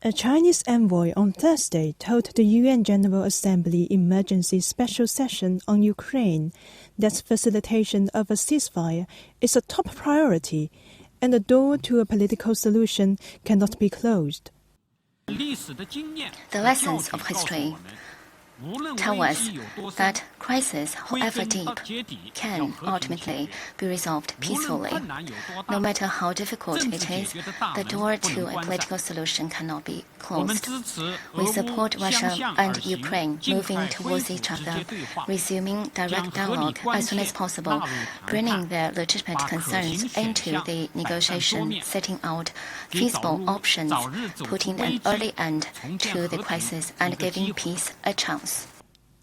A Chinese envoy on Thursday told the UN General Assembly Emergency Special Session on Ukraine that facilitation of a ceasefire is a top priority and the door to a political solution cannot be closed. The lessons of history tell us that crises, however deep, can ultimately be resolved peacefully. No matter how difficult it is, the door to a political solution cannot be closed. We support Russia and Ukraine moving towards each other, resuming direct dialogue as soon as possible, bringing their legitimate concerns into the negotiation, setting out feasible options, putting an early end to the crisis, and giving peace a chance.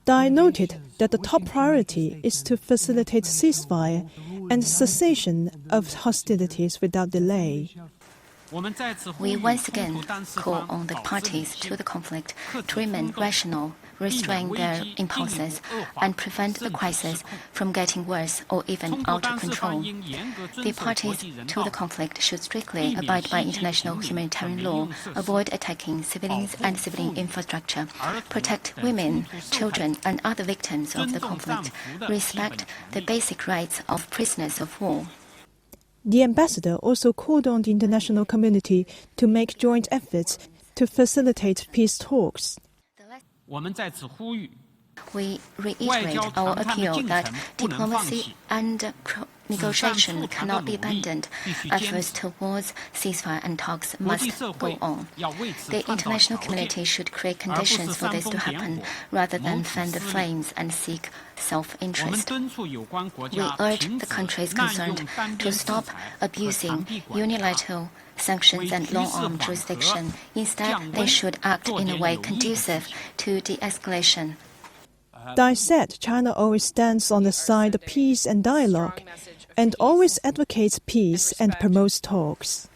Dai noted that the top priority is to facilitate ceasefire and cessation of hostilities without delay. We once again call on the parties to the conflict to remain rational, restrain their impulses, and prevent the crisis from getting worse or even out of control. The parties to the conflict should strictly abide by international humanitarian law, avoid attacking civilians and civilian infrastructure, protect women, children, and other victims of the conflict, respect the basic rights of prisoners of war. The ambassador also called on the international community to make joint efforts to facilitate peace talks. We reiterate our appeal that diplomacy and negotiation cannot be abandoned. Efforts towards ceasefire and talks must go on. The international community should create conditions for this to happen rather than fan the flames and seek self-interest. We urge the countries concerned to stop abusing unilateral sanctions and long-arm jurisdiction. Instead, they should act in a way conducive to de-escalation. Dai said China always stands on the side of peace and dialogue and always advocates peace and promotes talks.